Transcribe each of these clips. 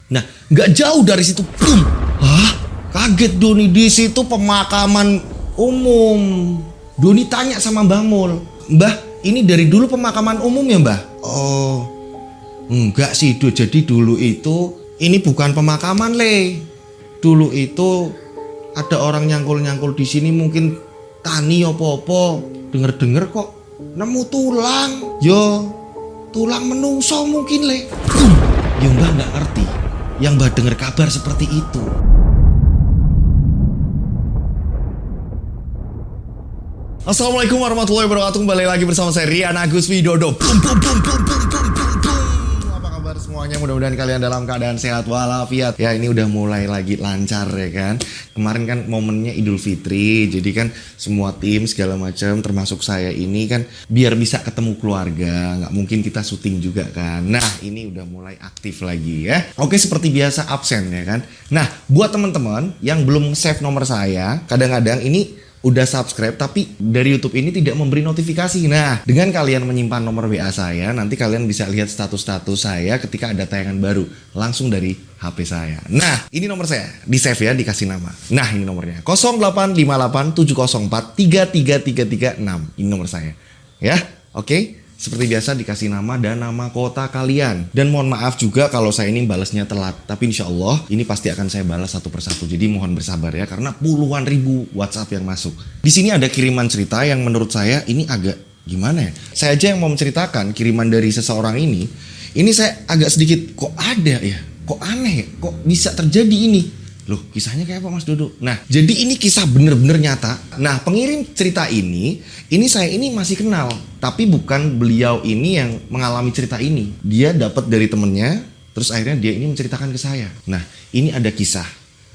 Nah, nggak jauh dari situ, boom. Hah? Kaget Doni, di situ pemakaman umum. Doni tanya sama Mbah Mul, "Mbah, ini dari dulu pemakaman umum ya, Mbah?" "Oh, enggak sih, jadi dulu itu ini bukan pemakaman, Le. Dulu itu ada orang nyangkul-nyangkul di sini, mungkin tani opo-opo. Denger-denger kok nemu tulang. Yo, tulang menungso mungkin, Le." Ya Mbah nggak ngerti. Yang Mbah dengar kabar seperti itu. Assalamualaikum warahmatullahi wabarakatuh. Kembali lagi bersama saya Rian Agus Widodo. Apa kabar semuanya? Mudah-mudahan kalian dalam keadaan sehat walafiat. Ya, ini udah mulai lagi lancar ya kan. Kemarin kan momennya Idul Fitri. Jadi kan semua tim segala macam termasuk saya ini kan biar bisa ketemu keluarga. Nggak mungkin kita syuting juga kan. Nah, ini udah mulai aktif lagi ya. Oke, seperti biasa absen ya kan. Nah, buat teman-teman yang belum save nomor saya, kadang-kadang ini udah subscribe tapi dari YouTube ini tidak memberi notifikasi. Nah, dengan kalian menyimpan nomor WA saya, nanti kalian bisa lihat status-status saya ketika ada tayangan baru langsung dari HP saya. Nah, ini nomor saya, di save ya, dikasih nama. Nah, ini nomornya 085870433336. Ini nomor saya. Ya, oke. Seperti biasa dikasih nama dan nama kota kalian. Dan mohon maaf juga kalau saya ini balasnya telat. Tapi insya Allah ini pasti akan saya balas satu persatu. Jadi mohon bersabar ya, karena puluhan ribu WhatsApp yang masuk. Di sini ada kiriman cerita yang menurut saya ini agak gimana ya. Saya aja yang mau menceritakan kiriman dari seseorang ini saya agak sedikit kok ada ya. Kok aneh ya, kok bisa terjadi ini. Loh, kisahnya kayak apa Mas Dodo? Nah, jadi ini kisah bener-bener nyata. Nah, pengirim cerita ini saya ini masih kenal. Tapi bukan beliau ini yang mengalami cerita ini. Dia dapat dari temennya, terus akhirnya dia ini menceritakan ke saya. Nah, ini ada kisah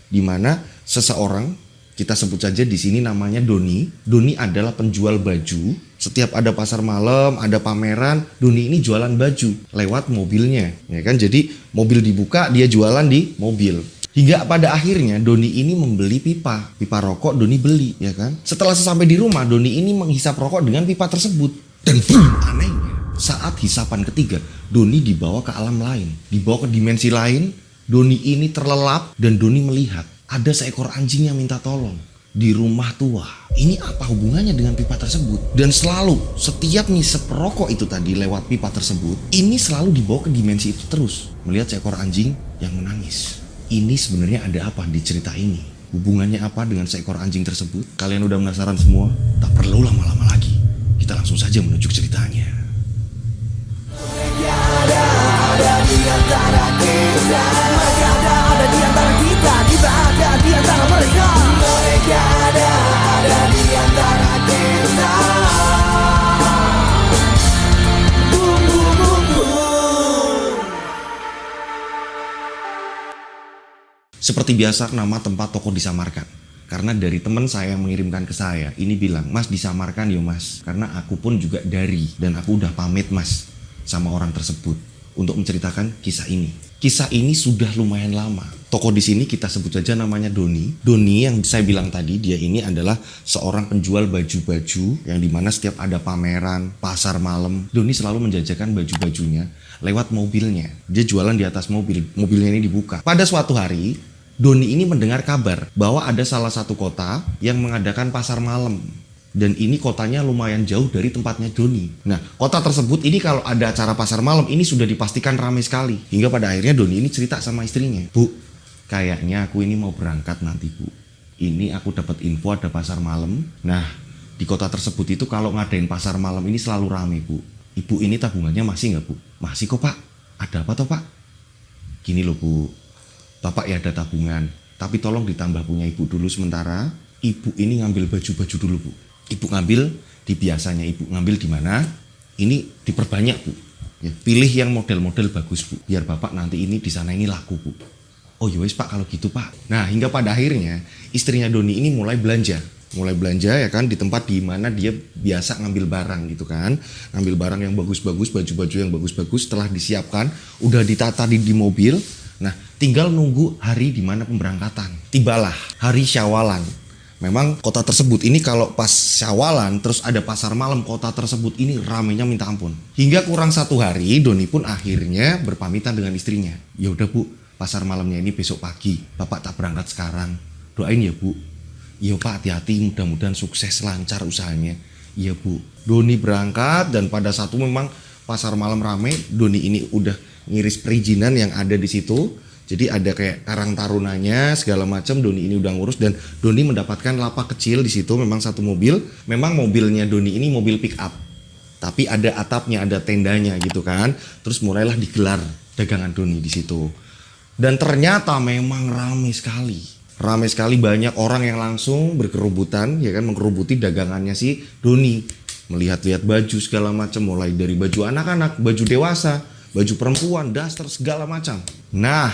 di mana seseorang, kita sebut saja di sini namanya Doni. Doni adalah penjual baju. Setiap ada pasar malam, ada pameran, Doni ini jualan baju lewat mobilnya, ya kan? Jadi mobil dibuka, dia jualan di mobil. Hingga pada akhirnya Doni ini membeli pipa rokok. Doni beli, ya kan? Setelah sesampai di rumah, Doni ini menghisap rokok dengan pipa tersebut. Dan boom, anehnya, saat hisapan ketiga, Doni dibawa ke alam lain, dibawa ke dimensi lain. Doni ini terlelap dan Doni melihat ada seekor anjing yang minta tolong di rumah tua. Ini apa hubungannya dengan pipa tersebut? Dan selalu setiap ngisep rokok itu tadi lewat pipa tersebut, ini selalu dibawa ke dimensi itu terus, melihat seekor anjing yang menangis. Ini sebenarnya ada apa di cerita ini? Hubungannya apa dengan seekor anjing tersebut? Kalian udah penasaran semua? Tak perlu lama-lama lagi. Kita langsung saja menuju ke ceritanya. Seperti biasa, nama tempat toko disamarkan. Karena dari teman saya yang mengirimkan ke saya, ini bilang, "Mas, disamarkan ya Mas. Karena aku pun juga dari, dan aku udah pamit Mas sama orang tersebut untuk menceritakan kisah ini." Kisah ini sudah lumayan lama. Toko di sini kita sebut saja namanya Doni. Doni yang saya bilang tadi, dia ini adalah seorang penjual baju-baju yang dimana setiap ada pameran, pasar malam, Doni selalu menjajakan baju-bajunya lewat mobilnya. Dia jualan di atas mobil, mobilnya ini dibuka. Pada suatu hari, Doni ini mendengar kabar bahwa ada salah satu kota yang mengadakan pasar malam. Dan ini kotanya lumayan jauh dari tempatnya Doni. Nah, kota tersebut ini kalau ada acara pasar malam ini sudah dipastikan ramai sekali. Hingga pada akhirnya Doni ini cerita sama istrinya, "Bu, kayaknya aku ini mau berangkat nanti Bu. Ini aku dapat info ada pasar malam. Nah, di kota tersebut itu kalau ngadain pasar malam ini selalu ramai Bu. Ibu ini tabungannya masih nggak Bu?" "Masih kok Pak." "Ada apa toh Pak?" "Gini loh Bu, Bapak ya ada tabungan, tapi tolong ditambah punya Ibu dulu sementara. Ibu ini ngambil baju-baju dulu Bu. Ibu ngambil di biasanya, Ibu ngambil di mana? Ini diperbanyak Bu. Ya, pilih yang model-model bagus Bu, biar Bapak nanti ini di sana ini laku Bu." "Oh ya wes Pak kalau gitu Pak." Nah, hingga pada akhirnya istrinya Doni ini mulai belanja ya kan, di tempat di mana dia biasa ngambil barang gitu kan. Ngambil barang yang bagus-bagus, baju-baju yang bagus-bagus setelah disiapkan, udah ditata di mobil. Nah, tinggal nunggu hari di mana pemberangkatan. Tibalah hari Syawalan. Memang kota tersebut ini kalau pas Syawalan terus ada pasar malam, kota tersebut ini ramainya minta ampun. Hingga kurang satu hari, Doni pun akhirnya berpamitan dengan istrinya. "Ya udah Bu, pasar malamnya ini besok pagi. Bapak tak berangkat sekarang. Doain ya Bu. Iya Pak, hati-hati, mudah-mudahan sukses, lancar usahanya. Iya Bu. Doni berangkat dan pada satu memang pasar malam rame. Doni ini udah ngiris perizinan yang ada di situ. Jadi ada kayak karang tarunanya segala macam. Doni ini udah ngurus dan Doni mendapatkan lapak kecil di situ. Memang satu mobil. Memang mobilnya Doni ini mobil pick up. Tapi ada atapnya, ada tendanya gitu kan. Terus mulailah digelar dagangan Doni di situ. Dan ternyata memang ramai sekali. Ramai sekali, banyak orang yang langsung berkerubutan ya kan, mengkerubuti dagangannya si Doni. Melihat-lihat baju segala macam, mulai dari baju anak-anak, baju dewasa, baju perempuan, daster segala macam. Nah,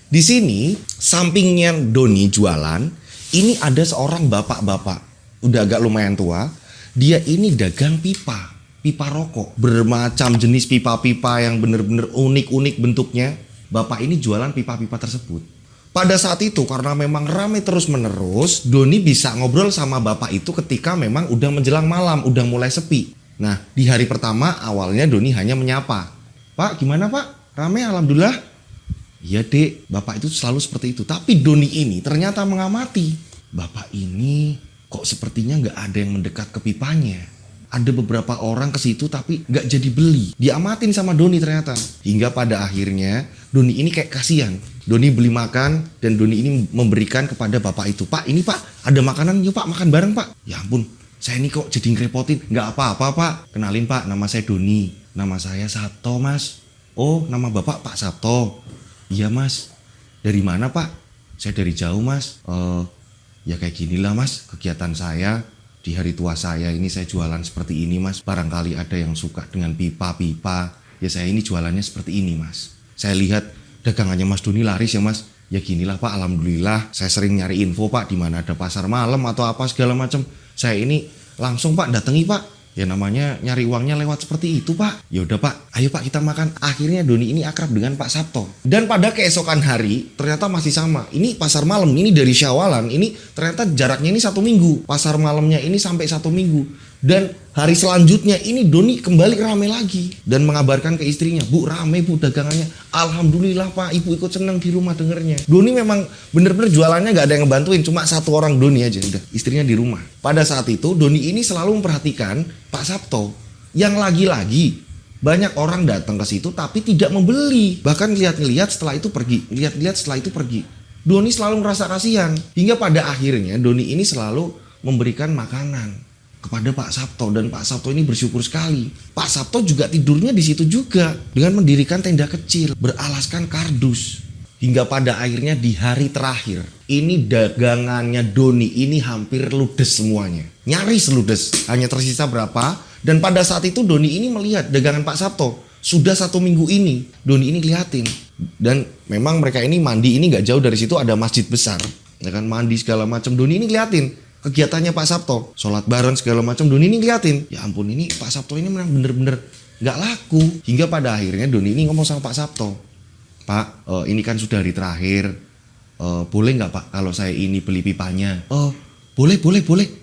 di sini sampingnya Doni jualan, ini ada seorang bapak-bapak, udah agak lumayan tua. Dia ini dagang pipa rokok, bermacam jenis pipa-pipa yang bener-bener unik-unik bentuknya. Bapak ini jualan pipa-pipa tersebut. Pada saat itu karena memang ramai terus-menerus, Doni bisa ngobrol sama bapak itu ketika memang udah menjelang malam, udah mulai sepi. Nah, di hari pertama awalnya Doni hanya menyapa. Pak, gimana Pak? Ramai alhamdulillah. Iya Dek, bapak itu selalu seperti itu. Tapi Doni ini ternyata mengamati. Bapak ini kok sepertinya nggak ada yang mendekat ke pipanya. Ada beberapa orang ke situ tapi nggak jadi beli. Diamatin sama Doni ternyata. Hingga pada akhirnya Doni ini kayak kasihan. Doni beli makan dan Doni ini memberikan kepada bapak itu. Pak, ini Pak, ada makanan, yuk Pak, makan bareng Pak. Ya ampun, saya ini kok jadi ngerepotin. Nggak apa-apa Pak. Kenalin Pak, nama saya Doni. Nama saya Sabto Mas. Oh, nama bapak Pak Sabto. Iya Mas. Dari mana Pak? Saya dari jauh Mas. Ya kayak ginilah Mas kegiatan saya. Di hari tua saya ini saya jualan seperti ini Mas. Barangkali ada yang suka dengan pipa-pipa. Ya saya ini jualannya seperti ini Mas. Saya lihat dagangannya Mas Doni laris ya Mas. Ya ginilah Pak, alhamdulillah. Saya sering nyari info Pak di mana ada pasar malam atau apa segala macam. Saya ini langsung Pak datangi Pak. Ya namanya nyari uangnya lewat seperti itu Pak. Ya udah Pak, ayo Pak kita makan. Akhirnya Doni ini akrab dengan Pak Sabto. Dan pada keesokan hari ternyata masih sama. Ini pasar malam, ini dari Syawalan. Ini ternyata jaraknya ini 1 minggu. Pasar malamnya ini sampai 1 minggu. Dan hari selanjutnya ini Doni kembali ramai lagi. Dan mengabarkan ke istrinya, Bu ramai Bu dagangannya. Alhamdulillah Pak, Ibu ikut senang di rumah dengernya. Doni memang bener-bener jualannya gak ada yang ngebantuin. Cuma 1 orang Doni aja udah, istrinya di rumah. Pada saat itu Doni ini selalu memperhatikan Pak Sabto. Yang lagi-lagi banyak orang datang ke situ tapi tidak membeli. Bahkan lihat-lihat setelah itu pergi. Lihat-lihat setelah itu pergi. Doni selalu merasa kasihan. Hingga pada akhirnya Doni ini selalu memberikan makanan kepada Pak Sabto dan Pak Sabto ini bersyukur sekali. Pak Sabto juga tidurnya di situ juga dengan mendirikan tenda kecil beralaskan kardus. Hingga pada akhirnya di hari terakhir ini dagangannya Doni ini hampir ludes semuanya. Nyaris ludes, hanya tersisa berapa. Dan pada saat itu Doni ini melihat dagangan Pak Sabto sudah 1 minggu ini. Doni ini liatin. Dan memang mereka ini mandi ini gak jauh dari situ ada masjid besar. Ya kan, mandi segala macam. Doni ini liatin kegiatannya Pak Sabto, sholat bareng segala macam. Doni ini ngeliatin, ya ampun ini Pak Sabto ini memang bener-bener gak laku. Hingga pada akhirnya Doni ini ngomong sama Pak Sabto, Pak ini kan sudah hari terakhir, boleh gak Pak kalau saya ini beli pipanya? Boleh,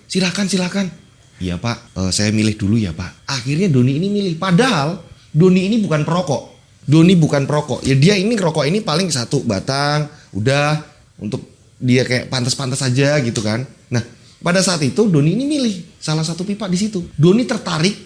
silakan. Iya Pak, saya milih dulu ya Pak. Akhirnya Doni ini milih, padahal Doni ini bukan perokok. Ya dia ini rokok ini paling 1 batang, udah untuk dia kayak pantas-pantas aja gitu kan. Nah, pada saat itu Doni ini milih salah satu pipa di situ. Doni tertarik,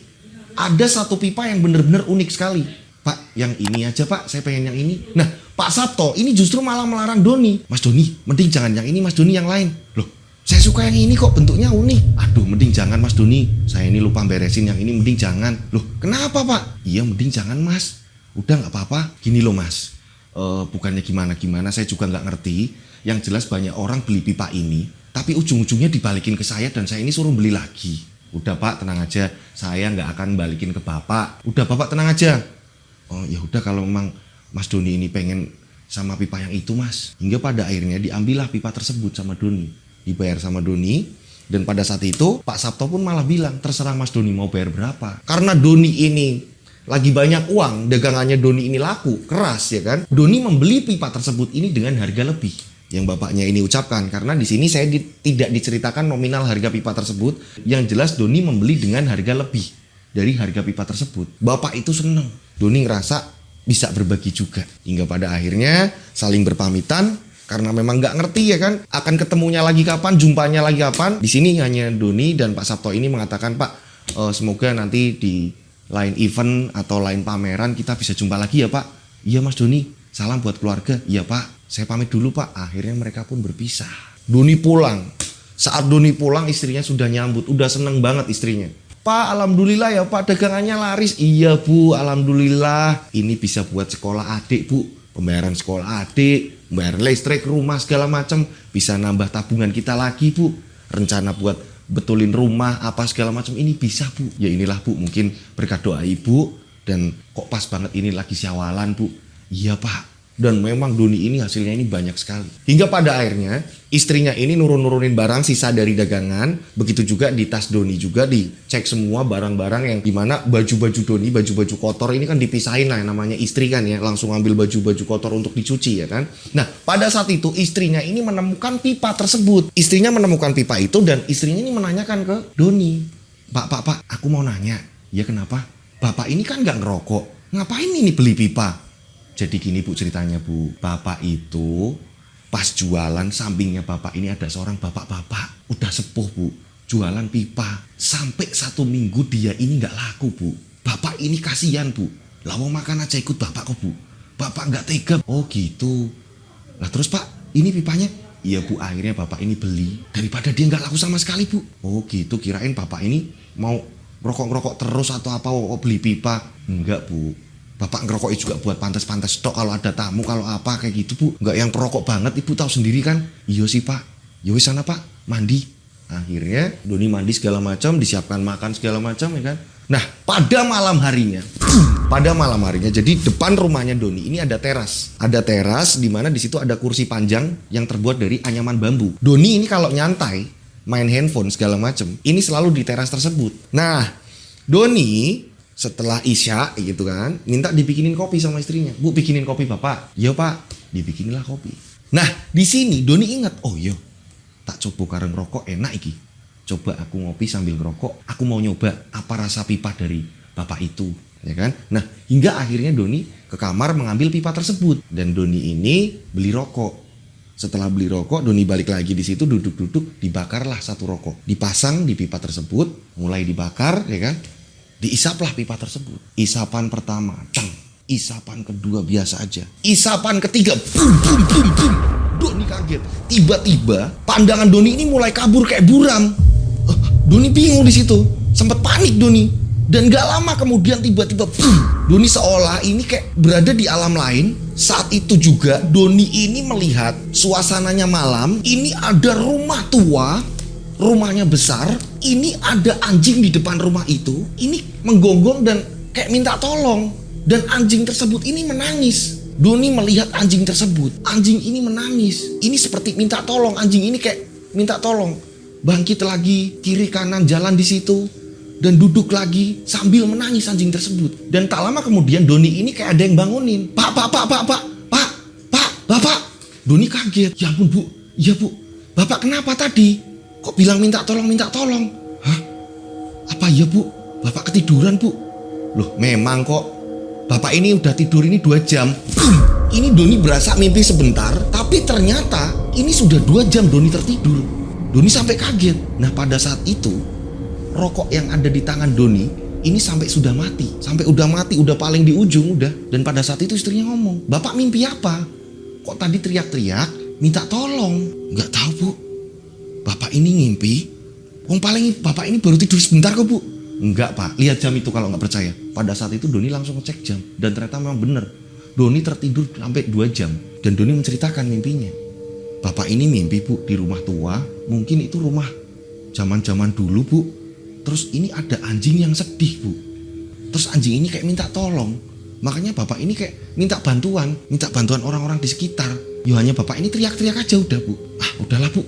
ada 1 pipa yang benar-benar unik sekali. Pak, yang ini aja Pak, saya pengen yang ini. Nah, Pak Sabto ini justru malah melarang Doni. Mas Doni, mending jangan yang ini Mas Doni, yang lain. Loh, saya suka yang ini kok, bentuknya unik. Aduh, mending jangan Mas Doni. Saya ini lupa beresin yang ini, mending jangan. Loh, kenapa Pak? Iya, mending jangan Mas. Udah gak apa-apa. Gini loh Mas, bukannya gimana-gimana, saya juga gak ngerti. Yang jelas banyak orang beli pipa ini, tapi ujung-ujungnya dibalikin ke saya dan saya ini suruh beli lagi. Udah Pak, tenang aja, saya nggak akan balikin ke Bapak. Udah Bapak tenang aja. Oh ya udah kalau memang Mas Doni ini pengen sama pipa yang itu Mas. Hingga pada akhirnya diambillah pipa tersebut sama Doni, dibayar sama Doni. Dan pada saat itu Pak Sabto pun malah bilang, terserah Mas Doni mau bayar berapa. Karena Doni ini lagi banyak uang, dagangannya Doni ini laku, keras ya kan. Doni membeli pipa tersebut ini dengan harga lebih yang bapaknya ini ucapkan, karena di sini saya tidak diceritakan nominal harga pipa tersebut. Yang jelas Doni membeli dengan harga lebih dari harga pipa tersebut. Bapak itu seneng. Doni ngerasa bisa berbagi juga. Hingga pada akhirnya saling berpamitan karena memang nggak ngerti ya kan, akan ketemunya lagi kapan, jumpanya lagi kapan. Di sini hanya Doni dan Pak Sabto ini mengatakan, Pak, semoga nanti di lain event atau lain pameran kita bisa jumpa lagi ya Pak. Iya Mas Doni, salam buat keluarga. Iya Pak, saya pamit dulu Pak. Akhirnya mereka pun berpisah. Doni pulang. Saat Doni pulang istrinya sudah nyambut, udah seneng banget istrinya. Pak, alhamdulillah ya Pak, dagangannya laris. Iya Bu, alhamdulillah. Ini bisa buat sekolah adik Bu, pembayaran sekolah adik, bayar listrik, rumah segala macam. Bisa nambah tabungan kita lagi Bu. Rencana buat betulin rumah apa segala macam ini bisa Bu. Ya inilah Bu, mungkin berkat doa Ibu. Dan kok pas banget ini lagi syawalan Bu. Iya Pak. Dan memang Doni ini hasilnya ini banyak sekali. Hingga pada akhirnya istrinya ini nurunin barang sisa dari dagangan. Begitu juga di tas Doni juga dicek semua barang-barang yang dimana baju-baju Doni, baju-baju kotor ini kan dipisahin lah, namanya istri kan ya. Langsung ambil baju-baju kotor untuk dicuci ya kan. Nah pada saat itu istrinya ini menemukan pipa tersebut. Istrinya menemukan pipa itu dan istrinya ini menanyakan ke Doni. Pak, aku mau nanya. Ya kenapa? Bapak ini kan gak ngerokok. Ngapain ini beli pipa? Jadi gini Bu ceritanya Bu, Bapak itu pas jualan sampingnya Bapak ini ada seorang bapak-bapak, udah sepuh Bu, jualan pipa. Sampai 1 minggu dia ini gak laku Bu. Bapak ini kasihan Bu, lah mau makan aja ikut Bapak kok Bu. Bapak gak tega. Oh gitu. Lah terus Pak, ini pipanya? Iya Bu, akhirnya Bapak ini beli. Daripada dia gak laku sama sekali Bu. Oh gitu, kirain Bapak ini mau ngerokok-ngerokok terus atau apa, kok beli pipa. Enggak Bu. Bapak ngerokoknya juga buat pantas-pantas stok kalau ada tamu, kalau apa kayak gitu Bu. Nggak yang perokok banget, Ibu tahu sendiri kan. Iya sih Pak. Ya wis sana Pak, mandi. Akhirnya Doni mandi segala macam, disiapkan makan segala macam ya kan. Nah pada malam harinya, jadi depan rumahnya Doni ini ada teras. Ada teras di mana di situ ada kursi panjang yang terbuat dari anyaman bambu. Doni ini kalau nyantai, main handphone segala macam, ini selalu di teras tersebut. Nah Doni setelah isya gitu kan, minta dibikinin kopi sama istrinya. Bu, bikinin kopi Bapak. Iya Pak, dibikinilah kopi. Nah di sini Doni ingat, oh iya, tak coba kareng rokok enak iki. Coba aku ngopi sambil ngerokok. Aku mau nyoba apa rasa pipa dari Bapak itu, ya kan? Nah hingga akhirnya Doni ke kamar mengambil pipa tersebut dan Doni ini beli rokok. Setelah beli rokok, Doni balik lagi di situ duduk-duduk, dibakarlah satu rokok, dipasang di pipa tersebut, mulai dibakar, ya kan? Diisaplah pipa tersebut. Isapan pertama, cang. Isapan kedua biasa aja. Isapan ketiga, bum bum bum bum. Doni kaget. Tiba-tiba pandangan Doni ini mulai kabur kayak buram. Doni bingung di situ. Sempet panik Doni. Dan gak lama kemudian tiba-tiba bum. Doni seolah ini kayak berada di alam lain. Saat itu juga Doni ini melihat suasananya malam. Ini ada rumah tua. Rumahnya besar, ini ada anjing di depan rumah itu, ini menggonggong dan kayak minta tolong. Dan anjing tersebut ini menangis. Doni melihat anjing tersebut, anjing ini menangis. Ini seperti minta tolong, anjing ini kayak minta tolong. Bangkit lagi, kiri kanan jalan di situ. Dan duduk lagi sambil menangis anjing tersebut. Dan tak lama kemudian Doni ini kayak ada yang bangunin. Pak. Bapak. Doni kaget, ya ampun Bu, ya Bu. Bapak kenapa tadi? Kok bilang minta tolong? Hah? Apa ya Bu? Bapak ketiduran Bu? Loh memang kok. Bapak ini udah tidur ini 2 jam. Ini Doni berasa mimpi sebentar. Tapi ternyata ini sudah 2 jam Doni tertidur. Doni sampai kaget. Nah pada saat itu rokok yang ada di tangan Doni ini sampai sudah mati. Udah paling di ujung udah. Dan pada saat itu istrinya ngomong, Bapak mimpi apa? Kok tadi teriak-teriak minta tolong? Nggak tahu Bu. Bapak ini ngimpi, paling Bapak ini baru tidur sebentar kok Bu. Enggak Pak, lihat jam itu kalau nggak percaya. Pada saat itu Doni langsung ngecek jam. Dan ternyata memang benar. Doni tertidur sampai 2 jam. Dan Doni menceritakan mimpinya. Bapak ini mimpi Bu di rumah tua. Mungkin itu rumah zaman-zaman dulu Bu. Terus ini ada anjing yang sedih Bu. Terus anjing ini kayak minta tolong. Makanya Bapak ini kayak minta bantuan orang-orang di sekitar. Ya hanya Bapak ini teriak-teriak aja udah Bu. Udahlah Bu.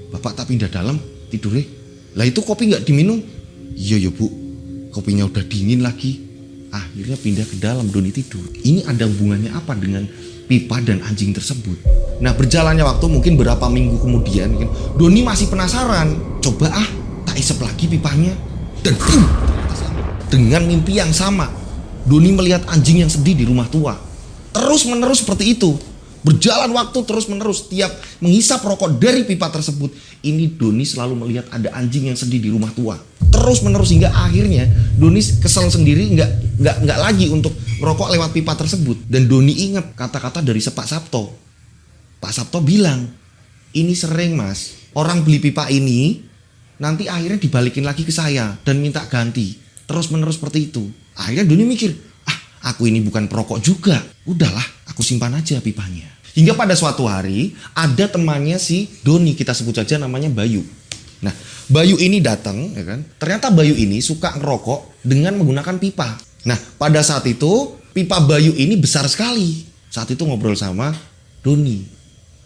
Bapak tak pindah dalam tidurnya. Lah itu kopi gak diminum? Iya ya Bu, kopinya udah dingin lagi. Akhirnya pindah ke dalam, Doni tidur. Ini ada hubungannya apa dengan pipa dan anjing tersebut? Nah berjalannya waktu mungkin berapa minggu kemudian, Doni masih penasaran. Coba tak isep lagi pipanya. Dan dengan mimpi yang sama. Doni melihat anjing yang sedih di rumah tua. Terus menerus seperti itu. Berjalan waktu terus menerus. Tiap menghisap rokok dari pipa tersebut, ini Doni selalu melihat ada anjing yang sedih di rumah tua. Terus menerus hingga akhirnya Doni kesel sendiri, nggak lagi untuk merokok lewat pipa tersebut. Dan Doni ingat kata-kata dari Pak Sabto. Pak Sabto bilang, ini sering mas, orang beli pipa ini nanti akhirnya dibalikin lagi ke saya dan minta ganti. Terus menerus seperti itu. Akhirnya Doni mikir, aku ini bukan perokok juga. Udahlah, aku simpan aja pipanya. Hingga pada suatu hari ada temannya si Doni, kita sebut saja namanya Bayu. Nah, Bayu ini datang, ya kan? Ternyata Bayu ini suka ngerokok dengan menggunakan pipa. Nah, pada saat itu pipa Bayu ini besar sekali. Saat itu ngobrol sama Doni.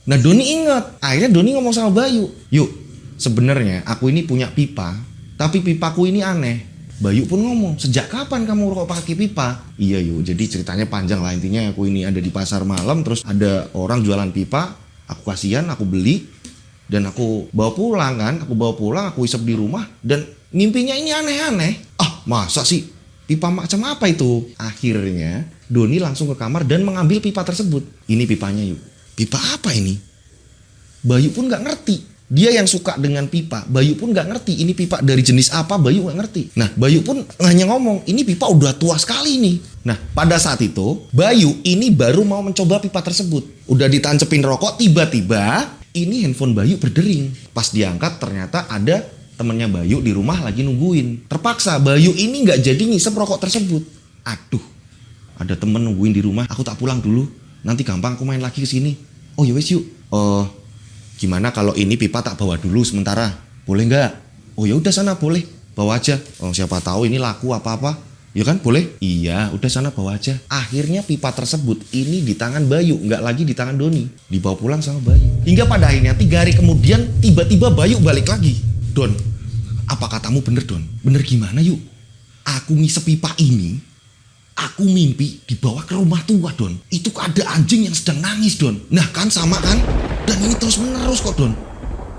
Nah, Doni ingat. Akhirnya Doni ngomong sama Bayu, yuk, sebenarnya aku ini punya pipa, tapi pipaku ini aneh. Bayu pun ngomong, sejak kapan kamu rokok pakai pipa? Iya yuk, jadi ceritanya panjang lah. Intinya aku ini ada di pasar malam, terus ada orang jualan pipa, aku kasihan, aku beli, dan aku bawa pulang kan. Aku bawa pulang, aku isep di rumah, dan mimpinya ini aneh-aneh. Masa sih? Pipa macam apa itu? Akhirnya Doni langsung ke kamar dan mengambil pipa tersebut. Ini pipanya yuk. Pipa apa ini? Bayu pun gak ngerti. Dia yang suka dengan pipa, Bayu pun gak ngerti ini pipa dari jenis apa, Bayu gak ngerti. Nah, Bayu pun hanya ngomong, ini pipa udah tua sekali nih. Nah, pada saat itu, Bayu ini baru mau mencoba pipa tersebut. Udah ditancepin rokok, tiba-tiba ini handphone Bayu berdering. Pas diangkat ternyata ada temennya Bayu di rumah lagi nungguin. Terpaksa Bayu ini gak jadi ngisep rokok tersebut. Aduh, ada temen nungguin di rumah, aku tak pulang dulu. Nanti gampang aku main lagi ke sini. Oh ya wes yuk. Gimana kalau ini pipa tak bawa dulu sementara? Boleh nggak? Oh ya udah sana boleh, bawa aja. Oh siapa tahu ini laku apa-apa. Ya kan boleh? Iya, udah sana bawa aja. Akhirnya pipa tersebut ini di tangan Bayu, nggak lagi di tangan Doni. Dibawa pulang sama Bayu. Hingga pada akhirnya 3 hari kemudian tiba-tiba Bayu balik lagi. Don, apa katamu bener Don? Bener gimana yuk? Aku ngisep pipa ini, aku mimpi dibawa ke rumah tua Don. Itu ada anjing yang sedang nangis Don. Nah kan sama kan? Dan ini terus menerus kok Don.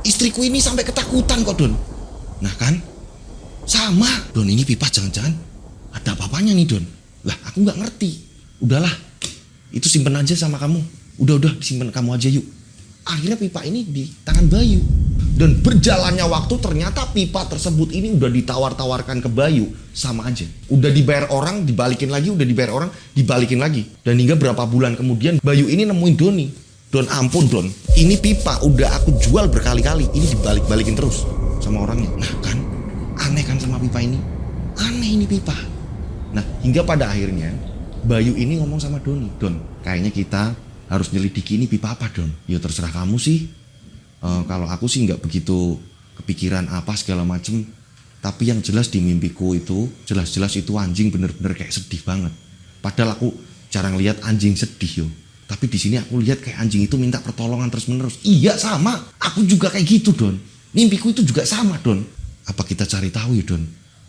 Istriku ini sampai ketakutan kok Don. Nah kan? Sama Don, ini pipa jangan-jangan ada apa-apanya nih Don. Lah aku gak ngerti. Udahlah, itu simpen aja sama kamu. Udah disimpan kamu aja yuk. Akhirnya pipa ini di tangan Bayu. Dan berjalannya waktu ternyata pipa tersebut ini udah ditawar-tawarkan ke Bayu. Sama aja. Udah dibayar orang, dibalikin lagi. Udah dibayar orang, dibalikin lagi. Dan hingga berapa bulan kemudian Bayu ini nemuin Doni. Don, ampun Don, ini pipa udah aku jual berkali-kali. Ini dibalik-balikin terus sama orangnya. Nah kan, aneh kan sama pipa ini. Aneh ini pipa. Nah, hingga pada akhirnya Bayu ini ngomong sama Doni. Don, kayaknya kita harus nyelidiki ini pipa apa Don. Ya terserah kamu sih. Kalau aku sih nggak begitu kepikiran apa segala macem. Tapi yang jelas di mimpiku itu, jelas-jelas itu anjing bener-bener kayak sedih banget. Padahal aku jarang lihat anjing sedih yo. Tapi di sini aku lihat kayak anjing itu minta pertolongan terus-menerus. Iya sama, aku juga kayak gitu Don. Mimpiku itu juga sama Don. Apa kita cari tahu ya Don?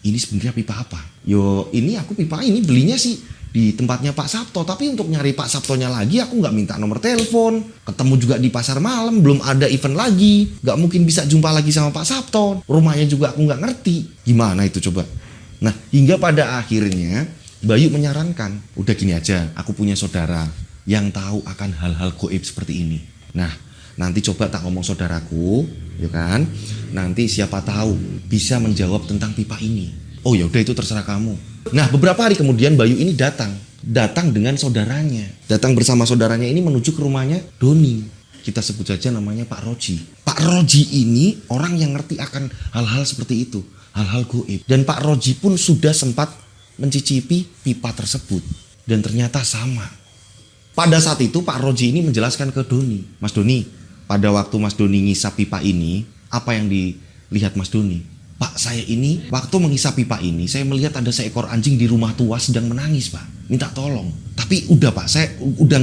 Ini sebenarnya pipa apa? Yo ini aku pipa ini belinya sih di tempatnya Pak Sabto. Tapi untuk nyari Pak Sabtonya lagi aku nggak minta nomor telepon. Ketemu juga di pasar malam, belum ada event lagi. Nggak mungkin bisa jumpa lagi sama Pak Sabto. Rumahnya juga aku nggak ngerti. Gimana itu coba? Nah hingga pada akhirnya Bayu menyarankan, udah gini aja, aku punya saudara yang tahu akan hal-hal goib seperti ini. Nah, nanti coba tak ngomong saudaraku, ya kan? Nanti siapa tahu bisa menjawab tentang pipa ini. Oh ya udah itu terserah kamu. Nah, beberapa hari kemudian Bayu ini datang dengan saudaranya. Datang bersama saudaranya ini menuju ke rumahnya Doni. Kita sebut saja namanya Pak Roji. Pak Roji ini orang yang ngerti akan hal-hal seperti itu, hal-hal goib. Dan Pak Roji pun sudah sempat mencicipi pipa tersebut dan ternyata sama. Pada saat itu Pak Roji ini menjelaskan ke Doni, Mas Doni, pada waktu Mas Doni ngisap pipa ini, apa yang dilihat Mas Doni? Pak, saya ini waktu mengisap pipa ini, saya melihat ada seekor anjing di rumah tua sedang menangis Pak, minta tolong. Tapi udah Pak, saya udah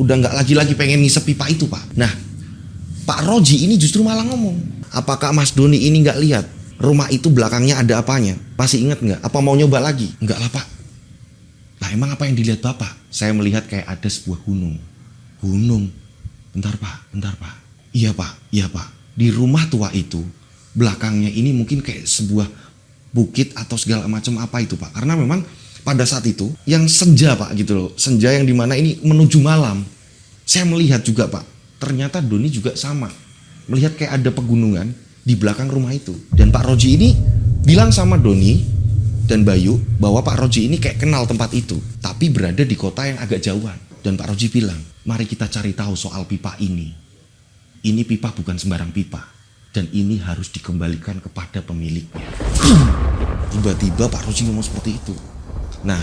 nggak lagi pengen ngisap pipa itu Pak. Nah, Pak Roji ini justru malah ngomong, apakah Mas Doni ini nggak lihat rumah itu belakangnya ada apanya? Pasti ingat nggak? Apa mau nyoba lagi? Enggak lah Pak. Nah emang apa yang dilihat Bapak? Saya melihat kayak ada sebuah gunung. Gunung? Bentar Pak. Iya Pak. Di rumah tua itu, belakangnya ini mungkin kayak sebuah bukit atau segala macam apa itu Pak. Karena memang pada saat itu yang senja Pak gitu loh. Senja yang dimana ini menuju malam. Saya melihat juga Pak, ternyata Doni juga sama. Melihat kayak ada pegunungan di belakang rumah itu. Dan Pak Roji ini bilang sama Doni dan Bayu bahwa Pak Roji ini kayak kenal tempat itu. Tapi berada di kota yang agak jauhan. Dan Pak Roji bilang, mari kita cari tahu soal pipa ini. Ini pipa bukan sembarang pipa. Dan ini harus dikembalikan kepada pemiliknya. Tiba-tiba Pak Roji ngomong seperti itu. Nah,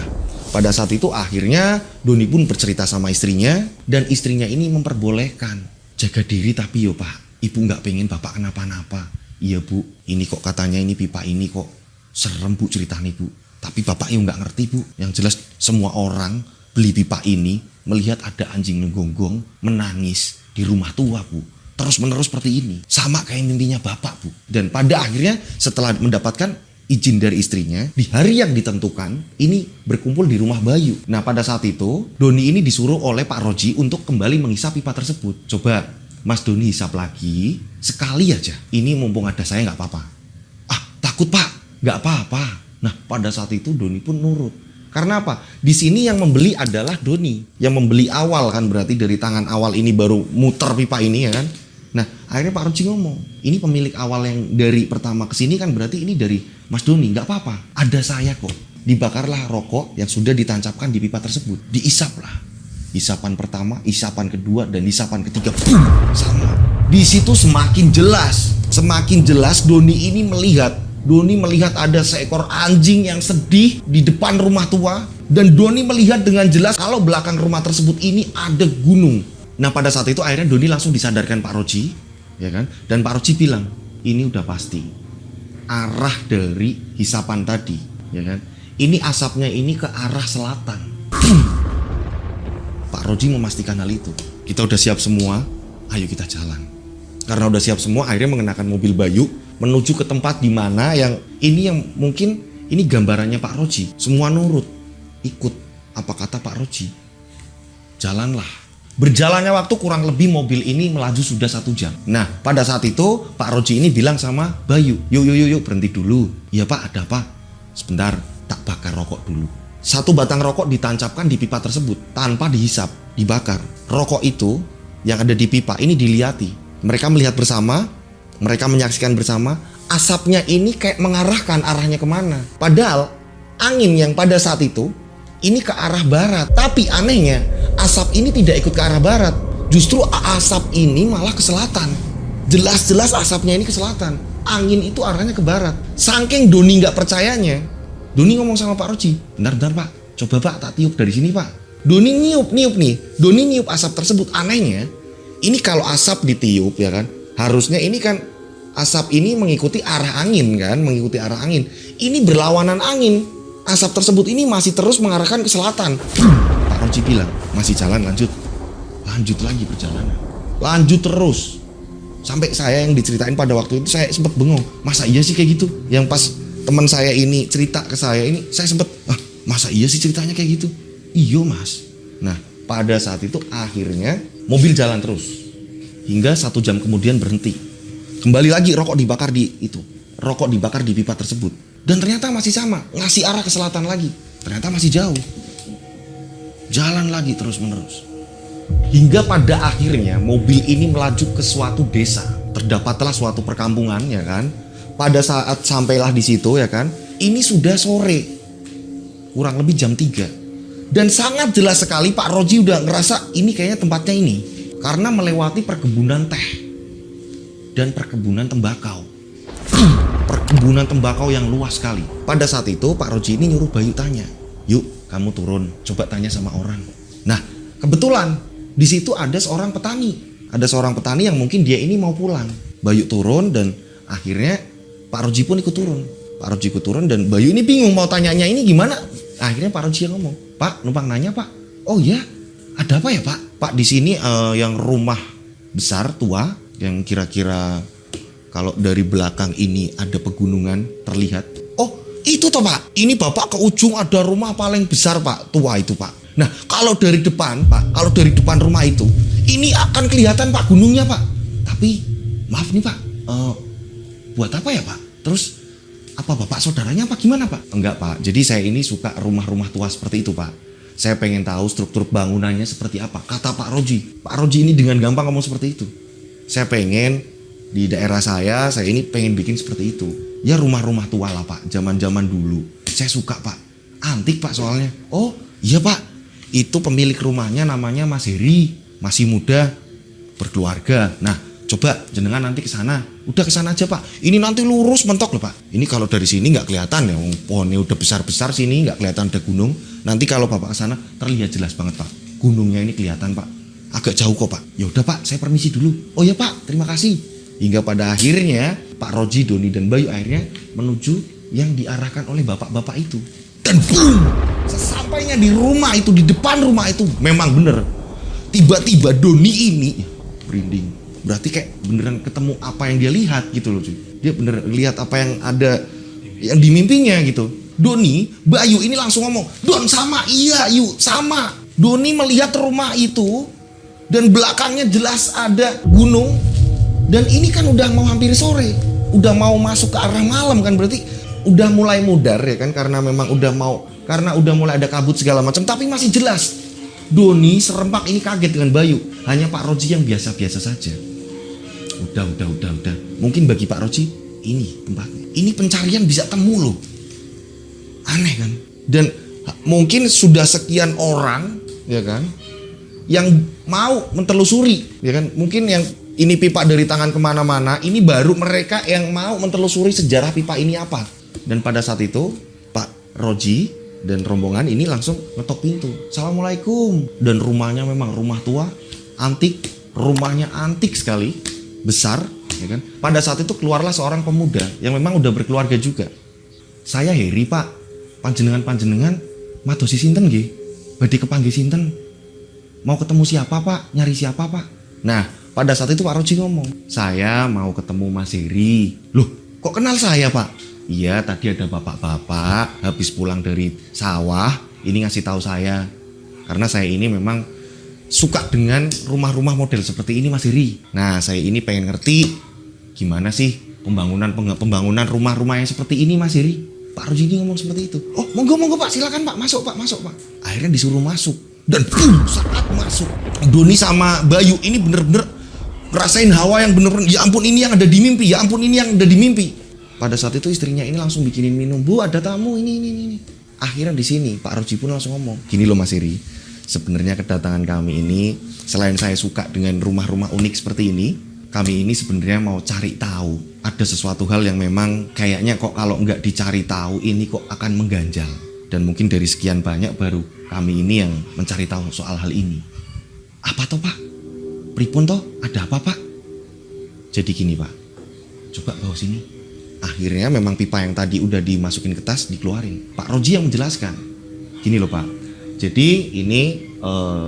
pada saat itu akhirnya Doni pun bercerita sama istrinya. Dan istrinya ini memperbolehkan. Jaga diri tapi yo Pak, ibu gak pengen bapak kenapa-napa. Iya Bu, ini kok katanya ini pipa ini kok serem Bu ceritanya Bu. Tapi bapak yo gak ngerti Bu. Yang jelas semua orang beli pipa ini melihat ada anjing ngegonggong menangis di rumah tua Bu. Terus menerus seperti ini. Sama kayak mimpinya bapak Bu. Dan pada akhirnya setelah mendapatkan izin dari istrinya, di hari yang ditentukan ini berkumpul di rumah Bayu. Nah pada saat itu Doni ini disuruh oleh Pak Roji untuk kembali menghisap pipa tersebut. Coba Mas Doni hisap lagi sekali aja. Ini mumpung ada saya gak apa-apa. Ah takut Pak, gak apa-apa. Nah pada saat itu Doni pun nurut. Karena apa? Di sini yang membeli adalah Doni. Yang membeli awal kan, berarti dari tangan awal ini baru muter pipa ini ya kan. Nah akhirnya Pak Roji ngomong, ini pemilik awal yang dari pertama ke sini kan berarti ini dari Mas Doni. Gak apa-apa, ada saya kok. Dibakarlah rokok yang sudah ditancapkan di pipa tersebut. Diisaplah. Isapan pertama, isapan kedua, dan isapan ketiga. Boom! Sama. Di situ semakin jelas Doni ini melihat. Doni melihat ada seekor anjing yang sedih di depan rumah tua. Dan Doni melihat dengan jelas kalau belakang rumah tersebut ini ada gunung. Nah pada saat itu akhirnya Doni langsung disadarkan Pak Roji, ya kan? Dan Pak Roji bilang, ini udah pasti arah dari hisapan tadi, ya kan? Ini asapnya ini ke arah selatan. Pak Roji memastikan hal itu. Kita udah siap semua, ayo kita jalan. Karena udah siap semua, akhirnya mengenakan mobil Bayu menuju ke tempat di mana yang mungkin ini gambarannya Pak Roji. Semua nurut, ikut apa kata Pak Roji. Jalanlah. Berjalannya waktu kurang lebih mobil ini melaju sudah 1 jam. Nah pada saat itu Pak Roji ini bilang sama Bayu, yuk berhenti dulu. Iya Pak, ada apa? Sebentar, tak bakar rokok dulu. 1 batang rokok ditancapkan di pipa tersebut tanpa dihisap, dibakar. Rokok itu yang ada di pipa ini dilihati. Mereka melihat bersama, mereka menyaksikan bersama. Asapnya ini kayak mengarahkan arahnya kemana. Padahal angin yang pada saat itu ini ke arah barat. Tapi anehnya asap ini tidak ikut ke arah barat. Justru asap ini malah ke selatan. Jelas-jelas asapnya ini ke selatan. Angin itu arahnya ke barat. Saking Doni gak percayanya, Doni ngomong sama Pak Roji, bentar Pak, coba Pak tak tiup dari sini Pak. Doni niup nih. Doni niup asap tersebut. Anehnya, ini kalau asap ditiup ya kan, harusnya ini kan asap ini mengikuti arah angin kan, mengikuti arah angin. Ini berlawanan angin. Asap tersebut ini masih terus mengarahkan ke selatan. Pak Roji bilang, masih jalan lanjut lagi perjalanan. Lanjut terus. Sampai saya yang diceritain pada waktu itu saya sempat bengong. Masa iya sih kayak gitu? Yang pas teman saya ini cerita ke saya ini, saya sempat, masa iya sih ceritanya kayak gitu? Iya Mas. Nah pada saat itu akhirnya mobil jalan terus. Hingga 1 jam kemudian berhenti. Kembali lagi rokok dibakar di pipa tersebut. Dan ternyata masih sama, ngasih arah ke selatan lagi. Ternyata masih jauh. Jalan lagi terus menerus. Hingga pada akhirnya mobil ini melaju ke suatu desa. Terdapatlah suatu perkampungan ya kan. Pada saat sampailah di situ ya kan, ini sudah sore. Kurang lebih jam 3. Dan sangat jelas sekali Pak Roji udah ngerasa ini kayaknya tempatnya ini. Karena melewati perkebunan teh dan perkebunan tembakau. Perkebunan tembakau yang luas sekali. Pada saat itu Pak Roji ini nyuruh Bayu tanya, yuk kamu turun, coba tanya sama orang. Nah kebetulan di situ ada seorang petani. Ada seorang petani yang mungkin dia ini mau pulang. Bayu turun dan akhirnya Pak Roji pun ikut turun. Pak Roji ikut turun dan Bayu ini bingung mau tanyanya ini gimana. Akhirnya Pak Roji yang ngomong, Pak numpang nanya Pak. Oh ya, ada apa ya Pak? Pak di sini yang rumah besar tua yang kira-kira kalau dari belakang ini ada pegunungan terlihat. Oh itu toh Pak, ini Bapak ke ujung ada rumah paling besar Pak, tua itu Pak. Nah kalau dari depan Pak, kalau dari depan rumah itu, ini akan kelihatan Pak gunungnya Pak. Tapi maaf nih Pak, buat apa ya Pak? Terus Apa bapak saudaranya apa gimana pak? Enggak pak, jadi saya ini suka rumah-rumah tua seperti itu pak. Saya pengen tahu struktur bangunannya seperti apa. Kata Pak Roji. Pak Roji ini dengan gampang ngomong seperti itu. Saya pengen di daerah saya ini pengen bikin seperti itu. Ya rumah-rumah tua lah pak, zaman-zaman dulu. Saya suka pak, antik pak soalnya. Oh iya pak, itu pemilik rumahnya namanya Mas Heri, masih muda, berkeluarga. Nah coba jenengan nanti ke sana. Udah ke sana aja pak. Ini nanti lurus mentok loh pak. Ini kalau dari sini nggak kelihatan ya, pohonnya udah besar-besar, sini nggak kelihatan ada gunung. Nanti kalau bapak ke sana terlihat jelas banget pak. Gunungnya ini kelihatan pak. Agak jauh kok pak. Ya udah pak, saya permisi dulu. Oh ya pak, terima kasih. Hingga pada akhirnya Pak Roji, Doni dan Bayu akhirnya menuju yang diarahkan oleh bapak-bapak itu. Dan boom, sesampainya di rumah itu, di depan rumah itu, memang bener. Tiba-tiba Doni ini merinding. Berarti kayak beneran ketemu apa yang dia lihat gitu loh cuy. Dia bener lihat apa yang ada yang di mimpinya gitu. Doni, Bayu ini langsung ngomong, Don sama, iya yuk sama. Doni melihat rumah itu dan belakangnya jelas ada gunung. Dan ini kan udah mau hampir sore, udah mau masuk ke arah malam kan, berarti udah mulai mudar ya kan, karena memang udah mulai ada kabut segala macam, tapi masih jelas. Doni serempak ini kaget dengan Bayu, hanya Pak Roji yang biasa-biasa saja. Udah. Mungkin bagi Pak Roji ini tempatnya, ini pencarian bisa temu loh. Aneh kan? Dan mungkin sudah sekian orang ya kan yang mau mentelusuri ya kan, mungkin yang ini pipa dari tangan kemana-mana, ini baru mereka yang mau mentelusuri sejarah pipa ini apa. Dan pada saat itu Pak Roji dan rombongan ini langsung ngetok pintu. Assalamualaikum. Dan rumahnya memang rumah tua, antik, rumahnya antik sekali, besar ya kan. Pada saat itu keluarlah seorang pemuda yang memang udah berkeluarga juga. Saya Heri pak, panjenengan madosi sinten nggih? Badhe kepanggih sinten? Mau ketemu siapa pak? Nyari siapa pak? Nah pada saat itu Pak Roji ngomong, saya mau ketemu Mas Heri. Loh, kok kenal saya Pak? Iya, tadi ada bapak-bapak habis pulang dari sawah, ini ngasih tahu saya. Karena saya ini memang suka dengan rumah-rumah model seperti ini Mas Heri. Nah, saya ini pengen ngerti gimana sih pembangunan rumah-rumah yang seperti ini Mas Heri. Pak Roji ini ngomong seperti itu. Oh, monggo Pak, silakan Pak, masuk Pak. Akhirnya disuruh masuk. Dan saat masuk, Doni sama Bayu ini bener-bener ngerasain hawa yang bener-bener, ya ampun ini yang ada di mimpi. Pada saat itu istrinya ini langsung bikinin minum, Bu ada tamu ini. Akhirnya di sini Pak Roji pun langsung ngomong, gini loh Mas Heri, sebenarnya kedatangan kami ini selain saya suka dengan rumah-rumah unik seperti ini, kami ini sebenarnya mau cari tahu ada sesuatu hal yang memang kayaknya kok kalau nggak dicari tahu ini kok akan mengganjal. Dan mungkin dari sekian banyak baru kami ini yang mencari tahu soal hal ini. Apa toh Pak? Pripun toh? Ada apa Pak? Jadi gini Pak, coba bawa sini. Akhirnya memang pipa yang tadi udah dimasukin ke tas dikeluarin. Pak Roji yang menjelaskan. Gini loh Pak, jadi ini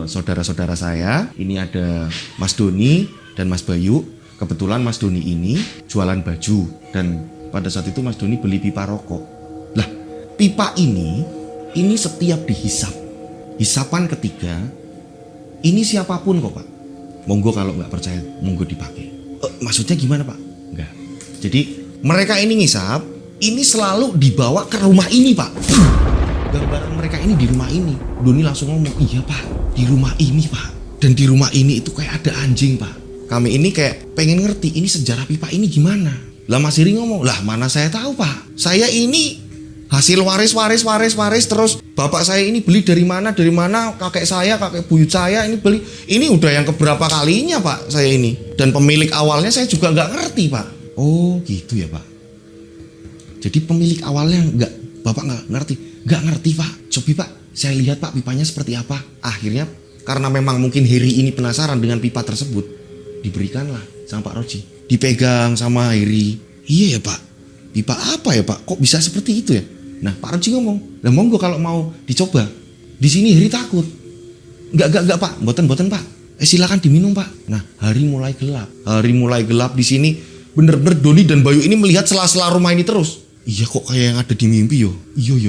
saudara-saudara saya. Ini ada Mas Doni dan Mas Bayu. Kebetulan Mas Doni ini jualan baju. Dan pada saat itu Mas Doni beli pipa rokok. Lah, pipa ini setiap dihisap, hisapan ketiga, ini siapapun kok Pak. Monggo kalau nggak percaya, monggo dipakai. Maksudnya gimana Pak? Enggak. Jadi mereka ini ngisap, ini selalu dibawa ke rumah ini Pak. Gambaran mereka ini di rumah ini. Doni langsung ngomong, iya Pak, di rumah ini Pak. Dan di rumah ini itu kayak ada anjing Pak. Kami ini kayak pengen ngerti ini sejarah pipa ini gimana. Lah Mas Heri ngomong, lah mana saya tahu Pak. Saya ini hasil waris terus bapak saya ini beli dari mana kakek buyut saya ini beli, ini udah yang keberapa kalinya Pak saya ini, dan pemilik awalnya saya juga nggak ngerti Pak. Oh gitu ya Pak, jadi pemilik awalnya bapak nggak ngerti Pak. Coba Pak saya lihat Pak pipanya seperti apa. Akhirnya karena memang mungkin Heri ini penasaran dengan pipa tersebut, diberikanlah sama Pak Roji, dipegang sama Heri. Iya ya Pak, pipa apa ya Pak, kok bisa seperti itu ya. Nah Pak Roji ngomong, lah monggo kalau mau dicoba. Di sini Heri takut. Enggak Pak, mboten Pak. Silakan diminum Pak. Nah hari mulai gelap di sini. Bener-bener Doni dan Bayu ini melihat sela-sela rumah ini terus. Iya kok kayak yang ada di mimpi yo. Iya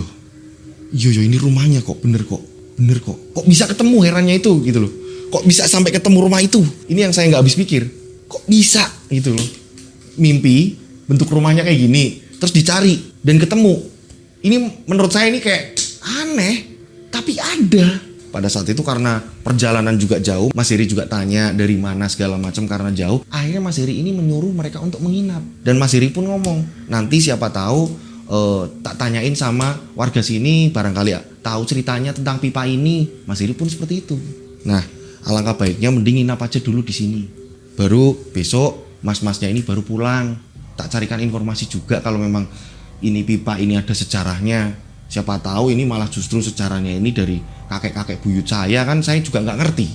ini rumahnya kok, bener kok. Kok bisa ketemu, herannya itu gitu loh. Kok bisa sampai ketemu rumah itu? Ini yang saya nggak habis pikir. Kok bisa gitu loh. Mimpi bentuk rumahnya kayak gini, terus dicari dan ketemu. Ini menurut saya ini kayak aneh, tapi ada. Pada saat itu karena perjalanan juga jauh, Mas Heri juga tanya dari mana segala macam karena jauh. Akhirnya Mas Heri ini menyuruh mereka untuk menginap. Dan Mas Heri pun ngomong, nanti siapa tahu tak tanyain sama warga sini, barangkali tahu ceritanya tentang pipa ini. Mas Heri pun seperti itu. Nah, alangkah baiknya mending nginap aja dulu di sini. Baru besok mas-masnya ini baru pulang. Tak carikan informasi juga kalau memang ini pipa ini ada sejarahnya. Siapa tahu ini malah justru sejarahnya ini dari kakek-kakek buyut saya, kan saya juga nggak ngerti.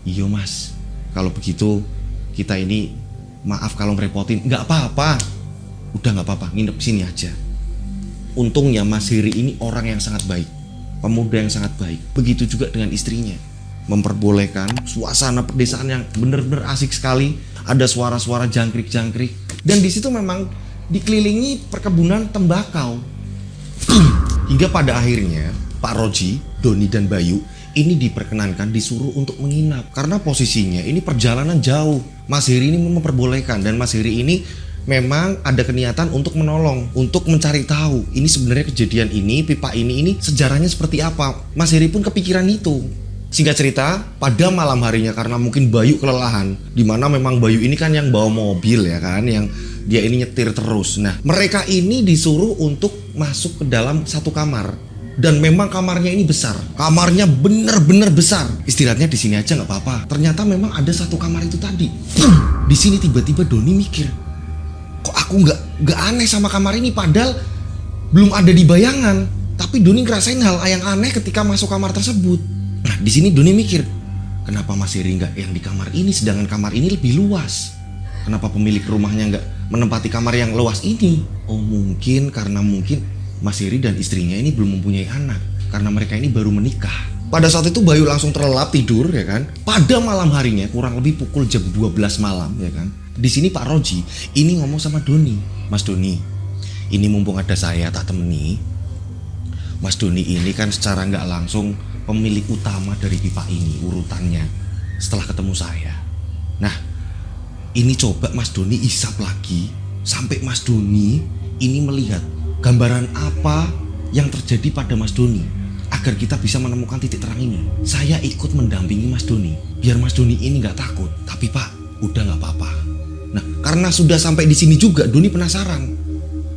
Iya mas, kalau begitu kita ini maaf kalau ngerepotin. Nggak apa-apa, udah nggak apa-apa, nginep sini aja. Untungnya Mas Heri ini orang yang sangat baik, pemuda yang sangat baik. Begitu juga dengan istrinya, memperbolehkan suasana pedesaan yang benar-benar asik sekali. Ada suara-suara jangkrik-jangkrik, dan di situ memang dikelilingi perkebunan tembakau. Hingga pada akhirnya Pak Roji, Doni dan Bayu ini diperkenankan disuruh untuk menginap karena posisinya ini perjalanan jauh. Mas Heri ini memperbolehkan, dan Mas Heri ini memang ada keniatan untuk menolong, untuk mencari tahu ini sebenarnya kejadian ini, pipa ini sejarahnya seperti apa. Mas Heri pun kepikiran itu. Singkat cerita, pada malam harinya karena mungkin Bayu kelelahan, dimana memang Bayu ini kan yang bawa mobil ya kan, yang dia ini nyetir terus. Nah, mereka ini disuruh untuk masuk ke dalam satu kamar. Dan memang kamarnya ini besar. Kamarnya benar-benar besar. Istirahatnya di sini aja nggak apa-apa. Ternyata memang ada satu kamar itu tadi. Di sini tiba-tiba Doni mikir, kok aku nggak aneh sama kamar ini, padahal belum ada di bayangan. Tapi Doni ngerasain hal yang aneh ketika masuk kamar tersebut. Nah, di sini Doni mikir, kenapa Mas Heri nggak yang di kamar ini, sedangkan kamar ini lebih luas? Kenapa pemilik rumahnya nggak menempati kamar yang luas ini? Oh mungkin karena Mas Heri dan istrinya ini belum mempunyai anak, karena mereka ini baru menikah. Pada saat itu Bayu langsung terlelap tidur ya kan. Pada malam harinya kurang lebih pukul jam 12 malam ya kan. Di sini Pak Roji ini ngomong sama Doni, Mas Doni, ini mumpung ada saya tak temani. Mas Doni ini kan secara nggak langsung pemilik utama dari pipa ini urutannya setelah ketemu saya. Nah, ini coba Mas Doni isap lagi sampai Mas Doni ini melihat gambaran apa yang terjadi pada Mas Doni, agar kita bisa menemukan titik terang ini. Saya ikut mendampingi Mas Doni biar Mas Doni ini nggak takut. Tapi Pak, udah nggak apa-apa. Nah, karena sudah sampai di sini juga, Doni penasaran,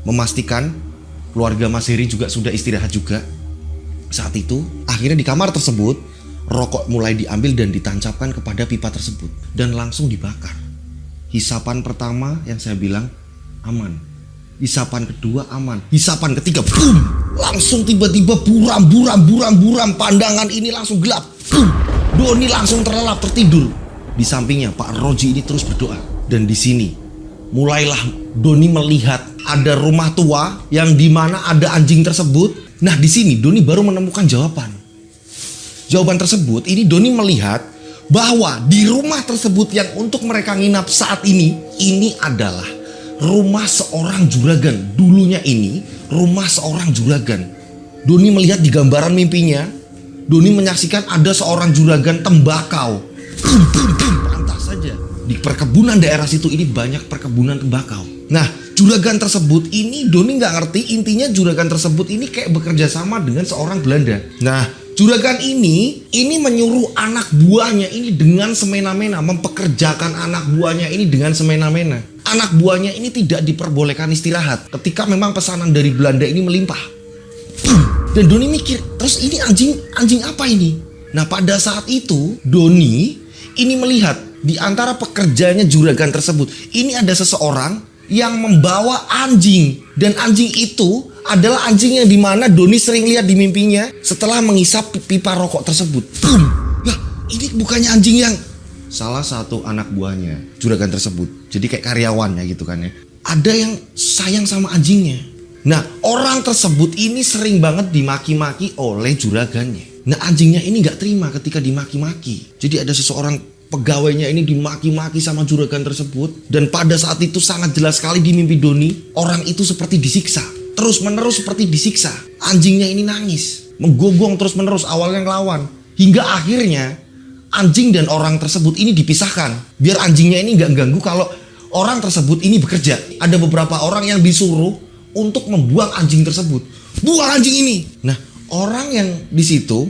memastikan keluarga Mas Heri juga sudah istirahat juga. Saat itu, akhirnya di kamar tersebut, rokok mulai diambil dan ditancapkan kepada pipa tersebut dan langsung dibakar. Hisapan pertama yang saya bilang aman. Hisapan kedua aman. Hisapan ketiga, boom! Langsung tiba-tiba buram, pandangan ini langsung gelap. Boom! Doni langsung terlelap tertidur. Di sampingnya Pak Roji ini terus berdoa. Dan di sini mulailah Doni melihat ada rumah tua yang dimana ada anjing tersebut. Nah, di sini Doni baru menemukan jawaban. Jawaban tersebut ini Doni melihat bahwa di rumah tersebut yang untuk mereka nginap saat ini adalah rumah seorang juragan. Dulunya ini rumah seorang juragan. Doni melihat di gambaran mimpinya, Doni menyaksikan ada seorang juragan tembakau. Pantas saja di perkebunan daerah situ ini banyak perkebunan tembakau. Nah, juragan tersebut ini Doni nggak ngerti, intinya juragan tersebut ini kayak bekerja sama dengan seorang Belanda. Nah, juragan ini menyuruh anak buahnya ini dengan semena-mena, mempekerjakan anak buahnya ini dengan semena-mena. Anak buahnya ini tidak diperbolehkan istirahat ketika memang pesanan dari Belanda ini melimpah. Dan Doni mikir, terus ini anjing apa ini? Nah, pada saat itu Doni ini melihat di antara pekerjanya juragan tersebut ini ada seseorang yang membawa anjing, dan anjing itu adalah anjing yang dimana Doni sering lihat di mimpinya setelah mengisap pipa rokok tersebut. Boom! Lah, ini bukannya anjing yang salah satu anak buahnya juragan tersebut, jadi kayak karyawannya gitu kan ya. Ada yang sayang sama anjingnya. Nah, orang tersebut ini sering banget dimaki-maki oleh juragannya. Nah, anjingnya ini gak terima ketika dimaki-maki. Jadi ada seseorang pegawainya ini dimaki-maki sama juragan tersebut. Dan pada saat itu sangat jelas sekali di mimpi Doni, orang itu seperti disiksa. Terus menerus seperti disiksa. Anjingnya ini nangis, menggonggong terus menerus, awalnya ngelawan. Hingga akhirnya anjing dan orang tersebut ini dipisahkan. Biar anjingnya ini gak ganggu kalau orang tersebut ini bekerja. Ada beberapa orang yang disuruh untuk membuang anjing tersebut. Buang anjing ini. Nah, orang yang di situ,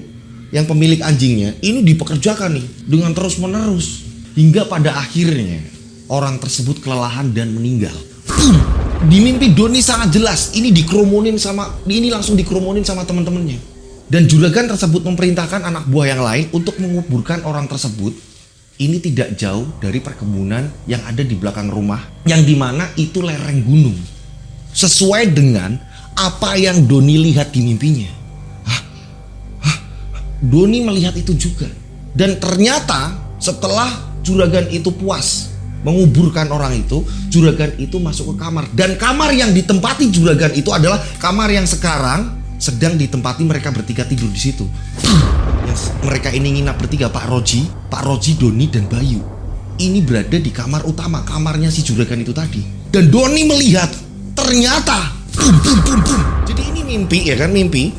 yang pemilik anjingnya, ini dipekerjakan nih dengan terus-menerus. Hingga pada akhirnya orang tersebut kelelahan dan meninggal. Di mimpi Doni sangat jelas, ini langsung dikerumunin sama teman-temannya. Dan juragan tersebut memerintahkan anak buah yang lain untuk menguburkan orang tersebut. Ini tidak jauh dari perkebunan yang ada di belakang rumah, yang dimana itu lereng gunung. Sesuai dengan apa yang Doni lihat di mimpinya. Doni melihat itu juga. Dan ternyata setelah juragan itu puas menguburkan orang itu, juragan itu masuk ke kamar. Dan kamar yang ditempati juragan itu adalah kamar yang sekarang sedang ditempati mereka bertiga tidur di situ. Yang mereka ini nginap bertiga, Pak Roji, Doni, dan Bayu. Ini berada di kamar utama, kamarnya si juragan itu tadi. Dan Doni melihat, ternyata, bum. Jadi ini mimpi, ya kan, mimpi.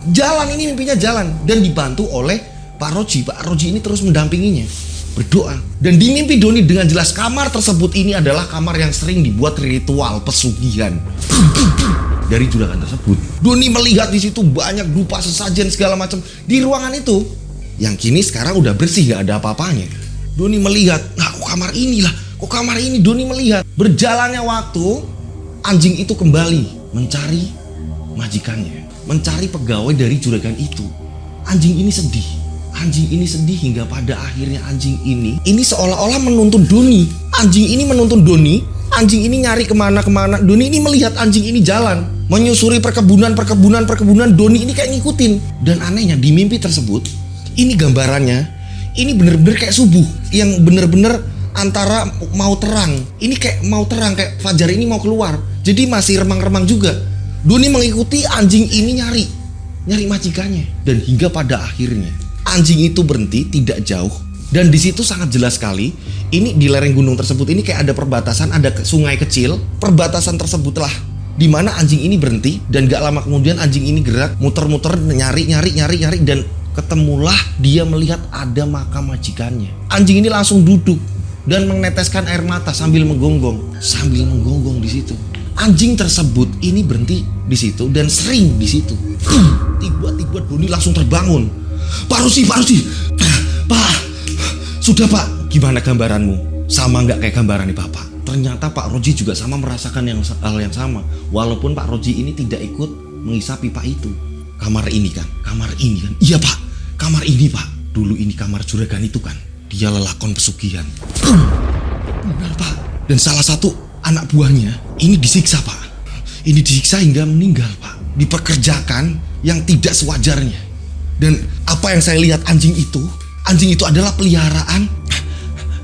Mimpinya jalan. Dan dibantu oleh Pak Roji. Pak Roji ini terus mendampinginya, berdoa. Dan di mimpi Doni dengan jelas kamar tersebut ini adalah kamar yang sering dibuat ritual pesugihan dari juragan tersebut. Doni melihat di situ banyak dupa sesajen segala macam di ruangan itu, yang kini sekarang udah bersih, gak ada apa-apanya. Doni melihat, kok kamar ini Doni melihat. Berjalannya waktu, anjing itu kembali mencari majikannya, mencari pegawai dari juragan itu. Anjing ini sedih hingga pada akhirnya anjing ini seolah-olah menuntun Doni. Anjing ini nyari kemana-kemana. Doni ini melihat anjing ini jalan, menyusuri perkebunan. Doni ini kayak ngikutin. Dan anehnya di mimpi tersebut, ini gambarannya, ini bener-bener kayak subuh, yang bener-bener antara mau terang. Ini kayak mau terang, kayak fajar ini mau keluar. Jadi masih remang-remang juga. Doni mengikuti anjing ini nyari majikannya. Dan hingga pada akhirnya anjing itu berhenti tidak jauh. Dan di situ sangat jelas sekali, ini di lereng gunung tersebut ini kayak ada perbatasan, ada sungai kecil. Perbatasan tersebutlah di mana anjing ini berhenti, dan gak lama kemudian anjing ini gerak, muter-muter, nyari, dan ketemulah dia melihat ada makam majikannya. Anjing ini langsung duduk dan meneteskan air mata sambil menggonggong di situ. Anjing tersebut ini berhenti di situ dan sering di situ. Tiba-tiba Doni langsung terbangun. Pak Roji, Pak, sudah Pak, gimana gambaranmu? Sama nggak kayak gambaran nih Bapak? Ternyata Pak Roji juga sama merasakan hal yang sama. Walaupun Pak Roji ini tidak ikut menghisap pipa itu. Kamar ini kan. Iya Pak, kamar ini Pak. Dulu ini kamar juragan itu kan. Dia lelakon pesugihan. Benar Pak. Dan salah satu anak buahnya ini disiksa Pak. Ini disiksa hingga meninggal Pak. Dipekerjakan yang tidak sewajarnya. Dan apa yang saya lihat anjing itu adalah peliharaan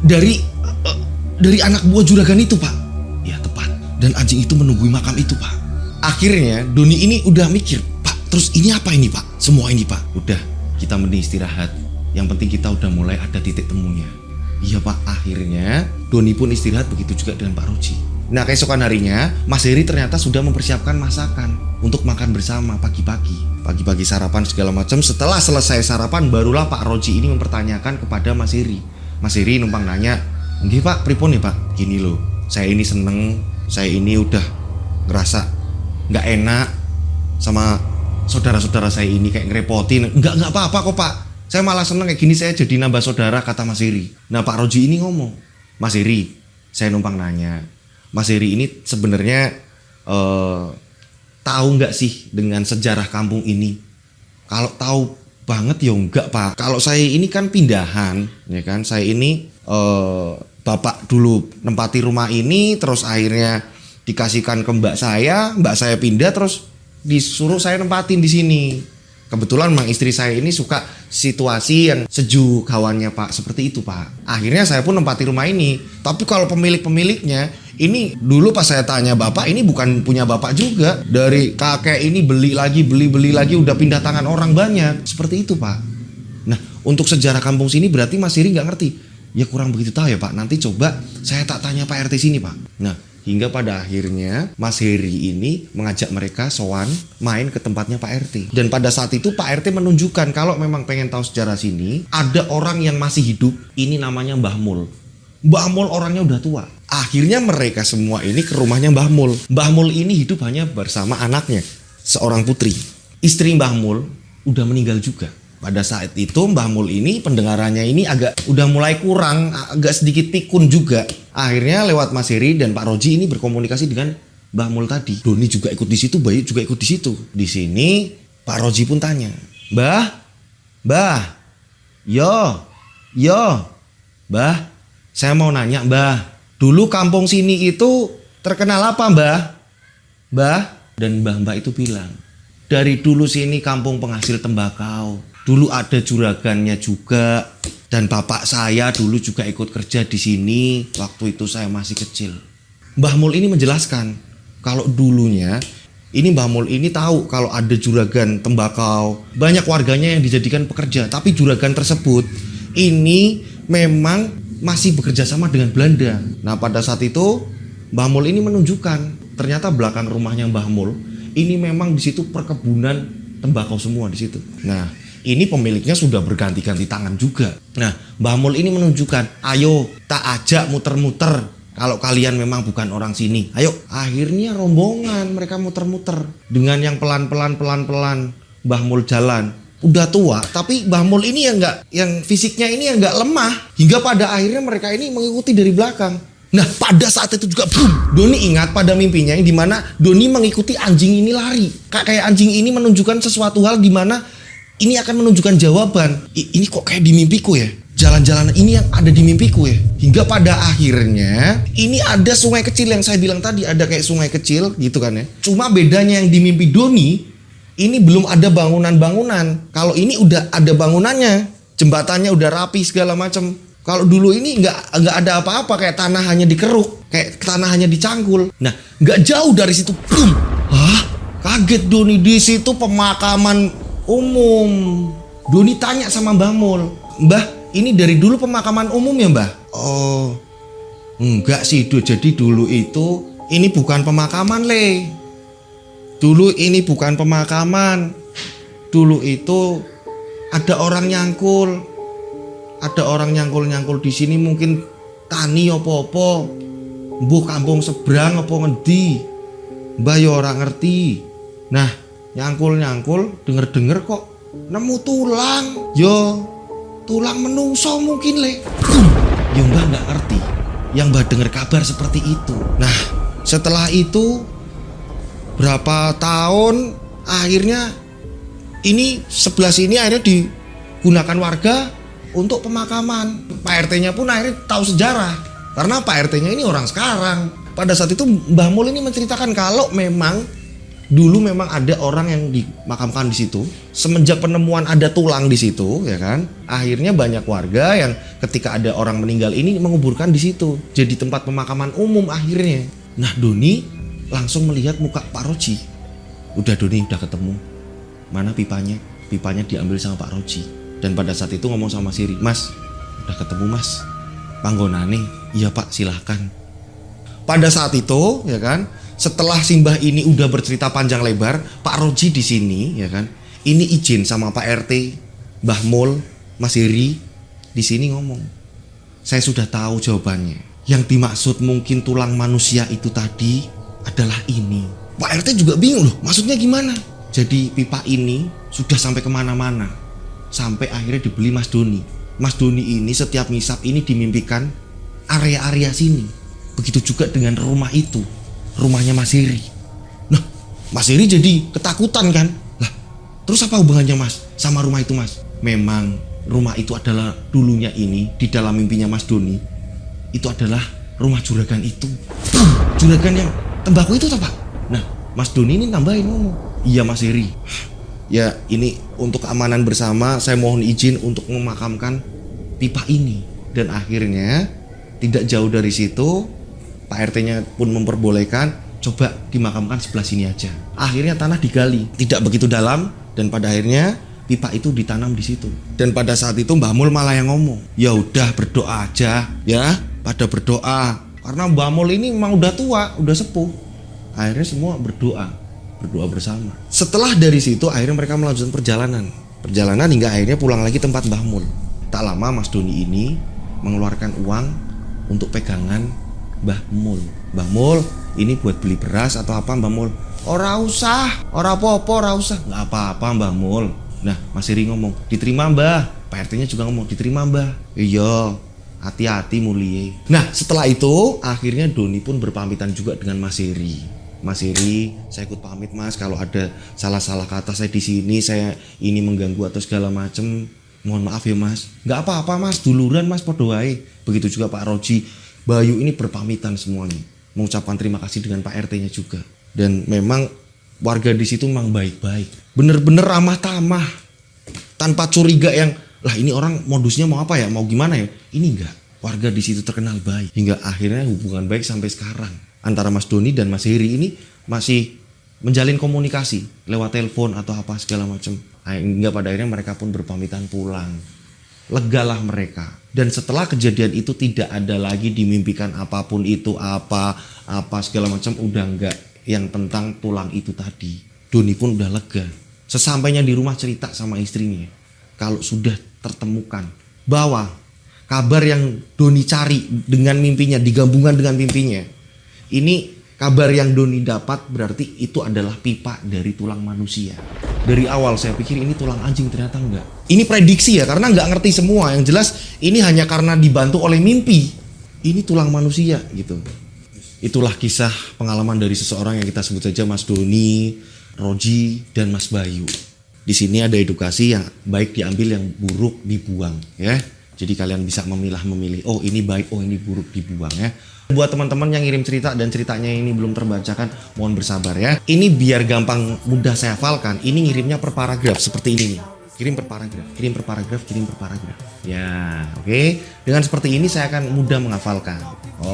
dari anak buah juragan itu Pak. Ya tepat. Dan anjing itu menunggu makam itu Pak. Akhirnya Doni ini udah mikir, Pak, terus ini apa ini Pak? Semua ini Pak. Udah, kita mending istirahat. Yang penting kita udah mulai ada titik temunya. Iya Pak. Akhirnya Doni pun istirahat, begitu juga dengan Pak Roji. Nah, keesokan harinya Mas Heri ternyata sudah mempersiapkan masakan untuk makan bersama pagi-pagi sarapan segala macam. Setelah selesai sarapan, barulah Pak Roji ini mempertanyakan kepada Mas Heri. Mas Heri numpang nanya, "Nggih Pak, pripun ya Pak? Gini loh, saya ini seneng, saya ini udah ngerasa nggak enak sama saudara-saudara saya ini kayak ngerepotin." Nggak apa-apa kok Pak, saya malah seneng kayak gini, saya jadi nambah saudara," kata Mas Heri. Nah, Pak Roji ini ngomong, "Mas Heri, saya numpang nanya, Mas Heri ini sebenarnya tahu nggak sih dengan sejarah kampung ini?" Kalau tahu banget ya enggak Pak. Kalau saya ini kan pindahan, ya kan. Saya ini bapak dulu nempati rumah ini, terus akhirnya dikasihkan ke mbak saya pindah, terus disuruh saya nempatin di sini. Kebetulan memang istri saya ini suka situasi yang sejuk hawannya Pak, seperti itu Pak. Akhirnya saya pun nempati rumah ini. Tapi kalau pemiliknya ini dulu pas saya tanya, "Bapak ini bukan punya Bapak juga. Dari kakek ini beli lagi, udah pindah tangan orang banyak." Seperti itu Pak. Nah, untuk sejarah kampung sini berarti Mas Heri nggak ngerti. Ya kurang begitu tahu ya Pak. Nanti coba saya tak tanya Pak RT sini Pak. Nah, hingga pada akhirnya Mas Heri ini mengajak mereka sowan main ke tempatnya Pak RT. Dan pada saat itu Pak RT menunjukkan kalau memang pengen tahu sejarah sini, ada orang yang masih hidup, ini namanya Mbah Mul. Mbah Mul orangnya udah tua. Akhirnya mereka semua ini ke rumahnya Mbah Mul. Mbah Mul ini hidup hanya bersama anaknya, seorang putri. Istri Mbah Mul udah meninggal juga. Pada saat itu Mbah Mul ini pendengarannya ini udah mulai kurang, agak sedikit pikun juga. Akhirnya lewat Mas Heri dan Pak Roji ini berkomunikasi dengan Mbah Mul tadi. Doni juga ikut di situ, Bayu juga ikut di situ. Di sini Pak Roji pun tanya, Mbah, yo, Mbah, saya mau nanya Mbah, dulu kampung sini itu terkenal apa Mbah? Dan Mbah itu bilang, dari dulu sini kampung penghasil tembakau. Dulu ada juragannya juga. Dan bapak saya dulu juga ikut kerja di sini. Waktu itu saya masih kecil. Mbah Mul ini menjelaskan, kalau dulunya ini Mbah Mul ini tahu kalau ada juragan tembakau. Banyak warganya yang dijadikan pekerja. Tapi juragan tersebut ini memang masih bekerja sama dengan Belanda. Nah pada saat itu Mbah Mul ini menunjukkan ternyata belakang rumahnya Mbah Mul ini memang di situ perkebunan tembakau semua di situ. Nah ini pemiliknya sudah berganti-ganti tangan juga. Nah Mbah Mul ini menunjukkan, ayo tak ajak muter-muter. Kalau kalian memang bukan orang sini, ayo. Akhirnya rombongan mereka muter-muter dengan yang pelan-pelan Mbah Mul jalan. Udah tua, tapi Mbah Mul ini yang fisiknya ini yang nggak lemah. Hingga pada akhirnya mereka ini mengikuti dari belakang. Nah pada saat itu juga boom, Doni ingat pada mimpinya yang dimana Doni mengikuti anjing ini lari. Kayak anjing ini menunjukkan sesuatu hal dimana ini akan menunjukkan jawaban. Ini kok kayak di mimpiku ya. Jalan-jalan ini yang ada di mimpiku ya. Hingga pada akhirnya ini ada sungai kecil yang saya bilang tadi, ada kayak sungai kecil gitu kan ya. Cuma bedanya yang di mimpi Doni ini belum ada bangunan-bangunan. Kalau ini udah ada bangunannya, jembatannya udah rapi segala macam. Kalau dulu ini nggak ada apa-apa, kayak tanah hanya dikeruk, kayak tanah hanya dicangkul. Nah nggak jauh dari situ, boom. Hah? Kaget Doni, di situ pemakaman umum. Doni tanya sama Mbah Mul, Mbah, ini dari dulu pemakaman umum ya Mbah? Oh, enggak sih, jadi dulu itu ini bukan pemakaman Le. Dulu ini bukan pemakaman. Dulu itu ada orang nyangkul. Ada orang nyangkul di sini mungkin tani apa-apa. Mbuh kampung seberang apa ngendi. Mbah ya ora ngerti. Nah, nyangkul denger kok nemu tulang. Yo, tulang menungso mungkin Le. Ya Mbah nggak ngerti. Yang Mbah dengar kabar seperti itu. Nah, setelah itu berapa tahun akhirnya ini sebelah sini akhirnya digunakan warga untuk pemakaman. Pak RT-nya pun akhirnya tahu sejarah karena Pak RT-nya ini orang sekarang. Pada saat itu Mbah Mul ini menceritakan kalau memang dulu memang ada orang yang dimakamkan di situ. Semenjak penemuan ada tulang di situ, ya kan? Akhirnya banyak warga yang ketika ada orang meninggal ini menguburkan di situ. Jadi tempat pemakaman umum akhirnya. Nah, Doni langsung melihat muka Pak Roji. Doni udah ketemu. Mana pipanya? Pipanya diambil sama Pak Roji. Dan pada saat itu ngomong sama Siri, Mas, udah ketemu Mas. Panggonane, iya Pak, silahkan. Pada saat itu, ya kan, setelah Simbah ini udah bercerita panjang lebar, Pak Roji di sini, ya kan, ini izin sama Pak RT, Mbah Mul, Mas Heri, di sini ngomong, saya sudah tahu jawabannya. Yang dimaksud mungkin tulang manusia itu tadi adalah ini. Pak RT juga bingung loh, maksudnya gimana? Jadi pipa ini sudah sampai kemana-mana. Sampai akhirnya dibeli Mas Doni. Mas Doni ini setiap ngisap ini dimimpikan area-area sini. Begitu juga dengan rumah itu, rumahnya Mas Heri. Nah, Mas Heri jadi ketakutan kan? Lah, terus apa hubungannya Mas sama rumah itu Mas? Memang rumah itu adalah dulunya ini di dalam mimpinya Mas Doni. Itu adalah rumah juragan itu. Juragan yang tembakau itu toh Pak? Nah, Mas Doni ini nambahin ngomong, iya Mas Heri. Ya ini untuk keamanan bersama saya mohon izin untuk memakamkan pipa ini. Dan akhirnya tidak jauh dari situ Pak RT-nya pun memperbolehkan coba dimakamkan sebelah sini aja. Akhirnya tanah digali, tidak begitu dalam dan pada akhirnya pipa itu ditanam di situ. Dan pada saat itu Mbah Mul malah yang ngomong, ya udah berdoa aja ya, pada berdoa. Karena Mbah Mul ini memang udah tua, udah sepuh. Akhirnya semua berdoa bersama. Setelah dari situ akhirnya mereka melanjutkan perjalanan hingga akhirnya pulang lagi tempat Mbah Mul. Tak lama Mas Doni ini mengeluarkan uang untuk pegangan Mbah Mul. Mbah Mul, ini buat beli beras atau apa Mbah Mul? Ora usah, ora apa-apa, ora usah. Nggak apa-apa Mbah Mul. Nah, Mas Heri ngomong, diterima Mbah. Pak RT-nya juga ngomong, diterima Mbah. Iya, hati-hati mulie. Nah, setelah itu akhirnya Doni pun berpamitan juga dengan Mas Heri. Mas Heri, saya ikut pamit Mas, kalau ada salah-salah kata saya di sini, saya ini mengganggu atau segala macem, mohon maaf ya Mas. Nggak apa-apa Mas, duluran Mas, podo wae. Begitu juga Pak Roji, Bayu ini berpamitan semuanya, mengucapkan terima kasih dengan Pak RT-nya juga. Dan memang warga di situ memang baik-baik, bener-bener ramah tamah, tanpa curiga yang lah ini orang modusnya mau apa ya, mau gimana ya. Ini enggak, warga di situ terkenal baik hingga akhirnya hubungan baik sampai sekarang antara Mas Doni dan Mas Heri ini masih menjalin komunikasi lewat telepon atau apa segala macam. Hingga pada akhirnya mereka pun berpamitan pulang. Legalah mereka. Dan setelah kejadian itu tidak ada lagi dimimpikan apapun itu, apa segala macam, udah enggak. Yang tentang tulang itu tadi. Doni pun udah lega. Sesampainya di rumah cerita sama istrinya, kalau sudah tertemukan bahwa kabar yang Doni cari dengan mimpinya, digabungkan dengan mimpinya, ini kabar yang Doni dapat berarti itu adalah pipa dari tulang manusia. Dari awal saya pikir ini tulang anjing, ternyata enggak. Ini prediksi ya, karena enggak ngerti semua. Yang jelas ini hanya karena dibantu oleh mimpi. Ini tulang manusia gitu. Itulah kisah pengalaman dari seseorang yang kita sebut saja Mas Doni, Roji, dan Mas Bayu. Di sini ada edukasi yang baik diambil, yang buruk dibuang ya. Jadi kalian bisa memilih, oh ini baik, oh ini buruk, dibuang ya. Buat teman-teman yang ngirim cerita dan ceritanya ini belum terbacakan, mohon bersabar ya. Ini biar gampang mudah saya hafalkan, ini ngirimnya per paragraf seperti ini nih. Kirim per paragraf, kirim per paragraf, kirim per paragraf. Ya, oke. Dengan seperti ini saya akan mudah menghafalkan.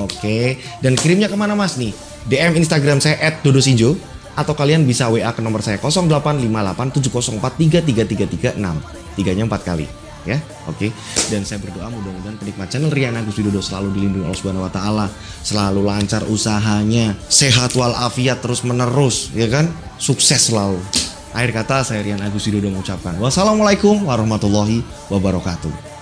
Oke. Dan kirimnya kemana Mas nih? DM Instagram saya @dodosinjo. Atau kalian bisa WA ke nomor saya 085870433336. Tiganya 4 kali ya. Oke. Dan saya berdoa mudah-mudahan penikmat channel Rian Agus Widodo selalu dilindungi Allah Subhanahu wa taala, selalu lancar usahanya, sehat walafiat terus menerus ya kan? Sukses selalu. Akhir kata saya Rian Agus Widodo mengucapkan wassalamualaikum warahmatullahi wabarakatuh.